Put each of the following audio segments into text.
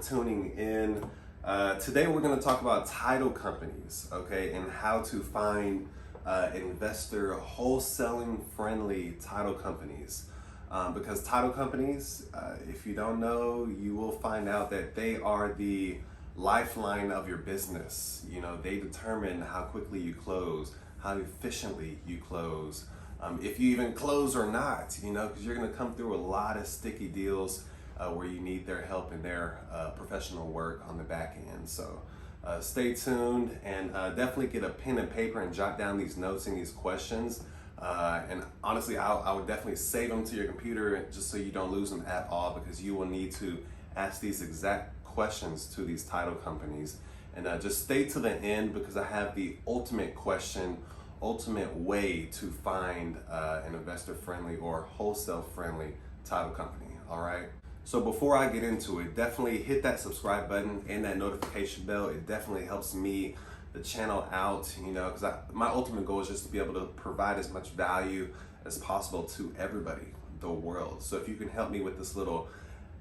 tuning in. Today we're going to talk about title companies, okay, and how to find investor wholesaling friendly title companies. Because title companies, if you don't know, you will find out that they are the lifeline of your business. You know, they determine how quickly you close, how efficiently you close, if you even close or not, you know, because you're going to come through a lot of sticky deals where you need their help and their professional work on the back end. So stay tuned and definitely get a pen and paper and jot down these notes and these questions. And honestly, I would definitely save them to your computer just so you don't lose them at all, because you will need to ask these exact questions to these title companies. And just stay to the end, because I have the ultimate question, ultimate way to find an investor friendly or wholesale friendly title company. All right. So before I get into it, definitely hit that subscribe button and that notification bell. It definitely helps me, the channel out, you know, because my ultimate goal is just to be able to provide as much value as possible to everybody, the world. So if you can help me with this little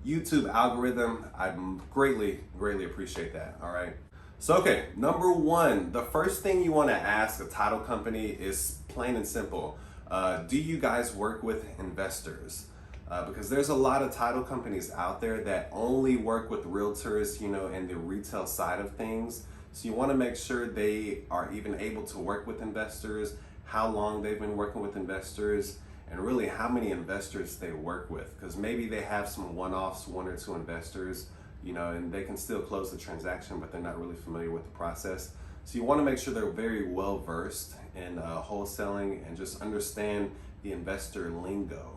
YouTube algorithm, I'd greatly appreciate that. All right. So, okay, number one, the first thing you want to ask a title company is plain and simple. Do you guys work with investors? Because there's a lot of title companies out there that only work with realtors, you know, and the retail side of things. So you want to make sure they are even able to work with investors, how long they've been working with investors, and really how many investors they work with. Because maybe they have some one-offs, one or two investors, you know, and they can still close the transaction, but they're not really familiar with the process. So you want to make sure they're very well versed in wholesaling and just understand the investor lingo.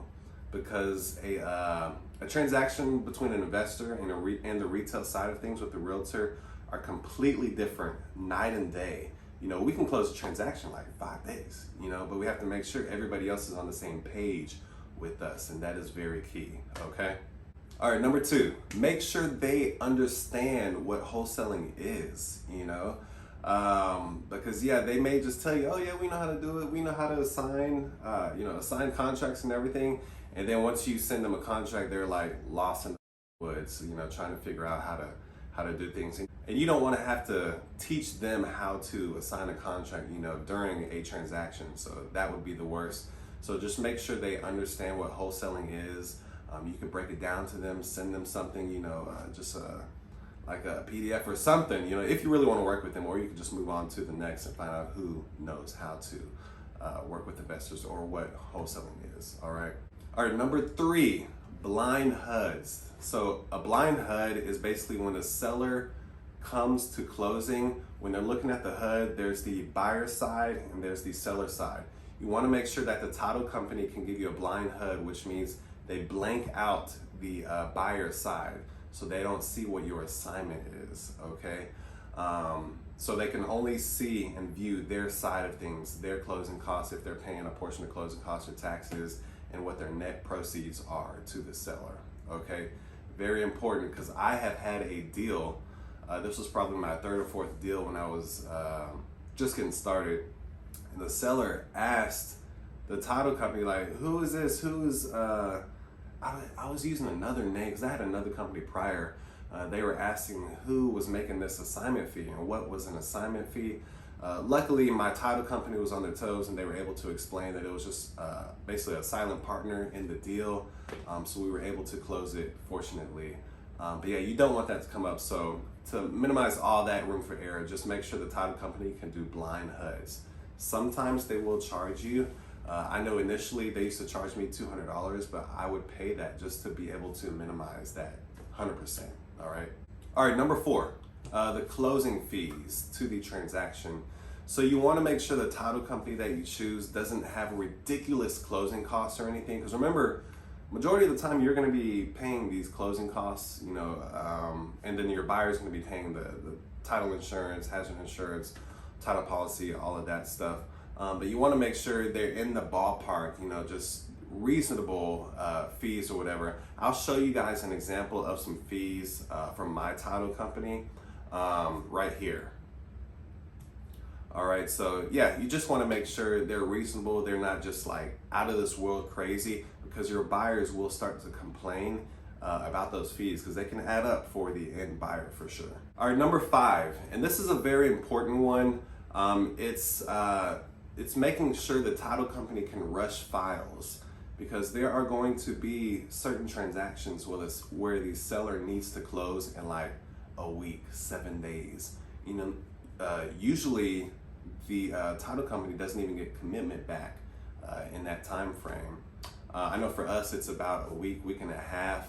Because a transaction between an investor and the retail side of things with the realtor are completely different, night and day. You know, we can close a transaction like 5 days, you know, but we have to make sure everybody else is on the same page with us, and that is very key, okay? All right, number two, make sure they understand what wholesaling is, you know? Because yeah, they may just tell you, oh yeah, we know how to do it. We know how to assign, assign contracts and everything. And then once you send them a contract, they're like lost in the woods, you know, trying to figure out how to do things. And you don't want to have to teach them how to assign a contract, you know, during a transaction. So that would be the worst. So just make sure they understand what wholesaling is. You can break it down to them, send them something, you know, like a PDF or something, you know, if you really want to work with them, or you can just move on to the next and find out who knows how to work with investors or what wholesaling is. All right. All right, number three, blind HUDs. So a blind HUD is basically when a seller comes to closing, when they're looking at the HUD, there's the buyer side and there's the seller side. You want to make sure that the title company can give you a blind HUD, which means they blank out the buyer side so they don't see what your assignment is, okay? So they can only see and view their side of things, their closing costs, if they're paying a portion of closing costs or taxes, and what their net proceeds are to the seller, okay? Very important, because I have had a deal, this was probably my third or fourth deal when I was just getting started, and the seller asked the title company, like, who is this, I was using another name because I had another company prior. They were asking who was making this assignment fee and what was an assignment fee. Luckily, my title company was on their toes and they were able to explain that it was just basically a silent partner in the deal. So we were able to close it, fortunately. But yeah, you don't want that to come up. So to minimize all that room for error, just make sure the title company can do blind HUDs. Sometimes they will charge you. I know initially they used to charge me $200, but I would pay that just to be able to minimize that 100%, all right? All right, number four, the closing fees to the transaction. So you wanna make sure the title company that you choose doesn't have ridiculous closing costs or anything, because remember, majority of the time you're gonna be paying these closing costs, you know, and then your buyer's gonna be paying the title insurance, hazard insurance, title policy, all of that stuff. But you want to make sure they're in the ballpark, you know, just reasonable fees or whatever. I'll show you guys an example of some fees from my title company right here. All right, so yeah, you just want to make sure they're reasonable. They're not just like out of this world crazy, because your buyers will start to complain about those fees, because they can add up for the end buyer for sure. All right, number 5, and this is a very important one. It's making sure the title company can rush files, because there are going to be certain transactions where the seller needs to close in like a week, 7 days. Usually the title company doesn't even get commitment back in that time frame. I know for us it's about a week, week and a half.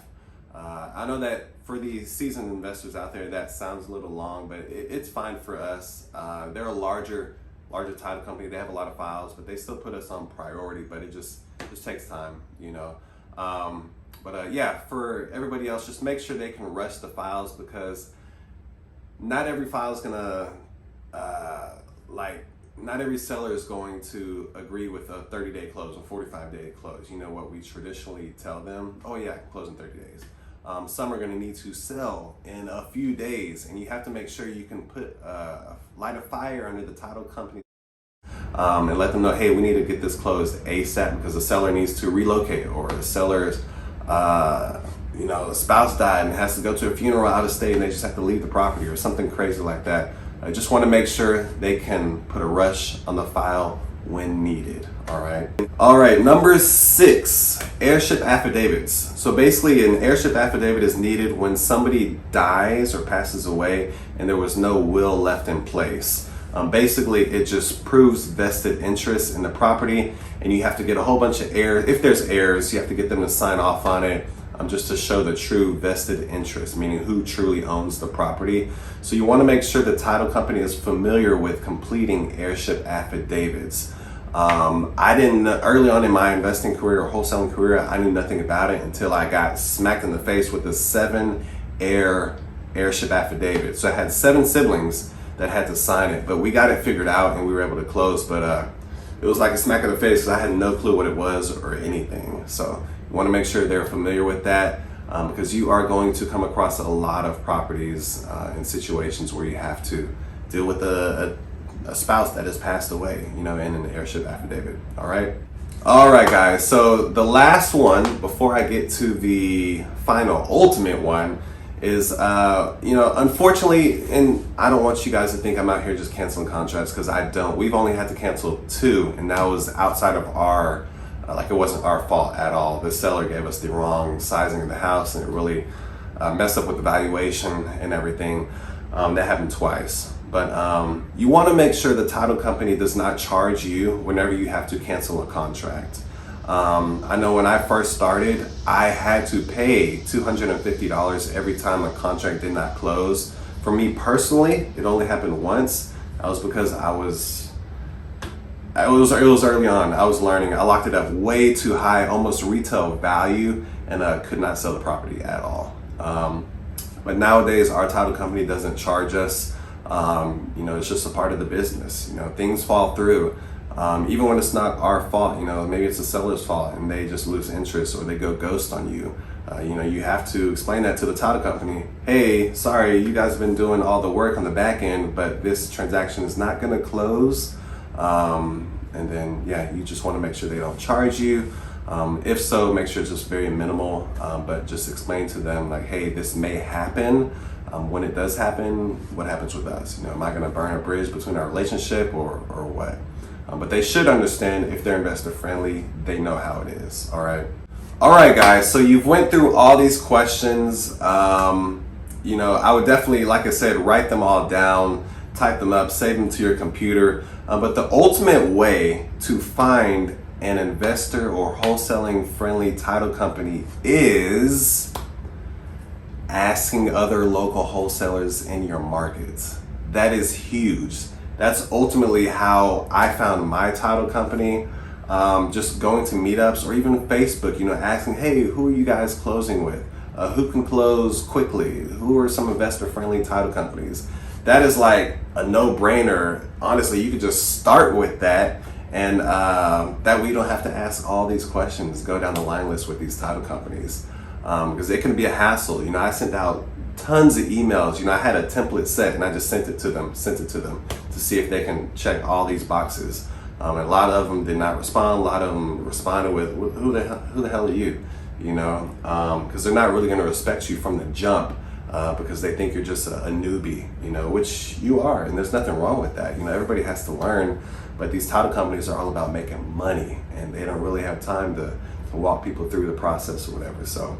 I know that for the seasoned investors out there, that sounds a little long, but it's fine for us. They're a larger title company. They have a lot of files, but they still put us on priority, but it just takes time, yeah, for everybody else, just make sure they can rush the files, because not every file is gonna, not every seller is going to agree with a 30-day close or 45-day close. What we traditionally tell them, oh yeah, I can close in 30 days. Some are going to need to sell in a few days, and you have to make sure you can light a fire under the title company and let them know, hey, we need to get this closed ASAP because the seller needs to relocate, or the seller's a spouse died and has to go to a funeral out of state and they just have to leave the property, or something crazy like that. I just want to make sure they can put a rush on the file when needed. All right, number 6, airship affidavits. So basically an airship affidavit is needed when somebody dies or passes away and there was no will left in place. Basically it just proves vested interest in the property, and you have to get a whole bunch of heirs. If there's heirs, you have to get them to sign off on it, just to show the true vested interest, meaning who truly owns the property. So you want to make sure the title company is familiar with completing airship affidavits. I didn't, early on in my investing career or wholesaling career, I knew nothing about it until I got smacked in the face with the 7 airship affidavit. So I had 7 siblings that had to sign it, but we got it figured out and we were able to close. But it was like a smack in the face because I had no clue what it was or anything. So you want to make sure they're familiar with that, because you are going to come across a lot of properties in situations where you have to deal with a spouse that has passed away, in an airship affidavit. All right, guys. So the last one before I get to the final ultimate one is, unfortunately, and I don't want you guys to think I'm out here just canceling contracts, because I don't. We've only had to cancel 2, and that was outside of our, it wasn't our fault at all. The seller gave us the wrong sizing of the house, and it really messed up with the valuation and everything. That happened twice. But you want to make sure the title company does not charge you whenever you have to cancel a contract. I know when I first started, I had to pay $250 every time a contract did not close. For me personally, it only happened once. That was because it was early on. I was learning. I locked it up way too high, almost retail value, and could not sell the property at all. But nowadays, our title company doesn't charge us. It's just a part of the business. Things fall through. Even when it's not our fault, maybe it's the seller's fault and they just lose interest or they go ghost on you. You have to explain that to the title company. Hey, sorry, you guys have been doing all the work on the back end, but this transaction is not going to close. And then, you just want to make sure they don't charge you. If so, make sure it's just very minimal, but just explain to them like, hey, this may happen. When it does happen, what happens with us? Am I going to burn a bridge between our relationship or what? But they should understand, if they're investor friendly, they know how it is. All right, guys. So you've went through all these questions. I would definitely, like I said, write them all down, type them up, save them to your computer. But the ultimate way to find an investor or wholesaling friendly title company is asking other local wholesalers in your markets. That is huge. That's ultimately how I found my title company. Just going to meetups or even Facebook, asking, hey, who are you guys closing with? Who can close quickly? Who are some investor-friendly title companies? That is like a no-brainer. Honestly, you could just start with that, and that way you don't have to ask all these questions, go down the line list with these title companies, because it can be a hassle. I sent out tons of emails. I had a template set and I just sent it to them to see if they can check all these boxes. And a lot of them did not respond. A lot of them responded with, who the hell are you? you know, because they're not really going to respect you from the jump. Because they think you're just a newbie, you know, which you are, and there's nothing wrong with that. You know, everybody has to learn, but these title companies are all about making money, and they don't really have time to walk people through the process or whatever. So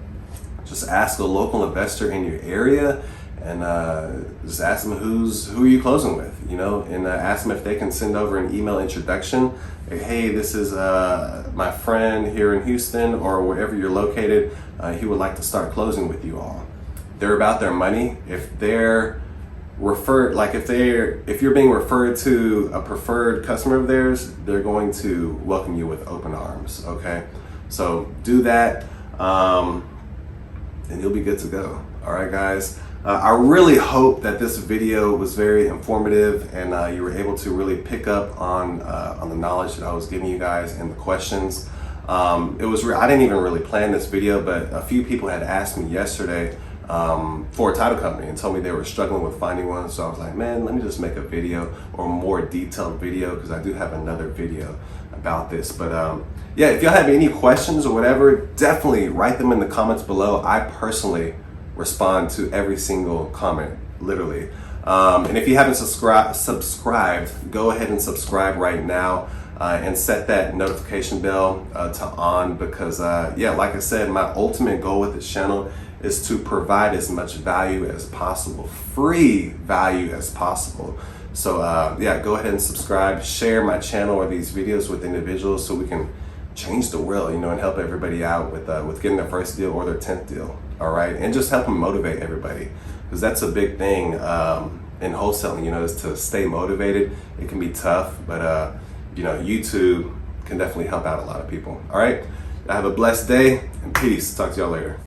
just ask a local investor in your area, and just ask them who are you closing with, you know, and ask them if they can send over an email introduction. Like, hey, this is my friend here in Houston or wherever you're located. He would like to start closing with you all. They're about their money. If they're referred, like if you're being referred to a preferred customer of theirs, they're going to welcome you with open arms. Okay, so do that, and you'll be good to go. All right, guys. I really hope that this video was very informative, and you were able to really pick up on the knowledge that I was giving you guys and the questions. I didn't even really plan this video, but a few people had asked me yesterday for a title company and told me they were struggling with finding one. So I was like, man, let me just make a video, or a more detailed video, because I do have another video about this. But yeah, if y'all have any questions or whatever, definitely write them in the comments below. I personally respond to every single comment, literally. And if you haven't subscribed, go ahead and subscribe right now. And set that notification bell to on, because yeah, like I said, my ultimate goal with this channel is to provide as much value as possible, free value as possible. So yeah, go ahead and subscribe, share my channel or these videos with individuals so we can change the world, you know, and help everybody out with getting their first deal or their 10th deal. All right, and just help them motivate everybody, because that's a big thing in wholesaling, you know, is to stay motivated. It can be tough, but you know, YouTube can definitely help out a lot of people. All right, have a blessed day and peace. Talk to y'all later.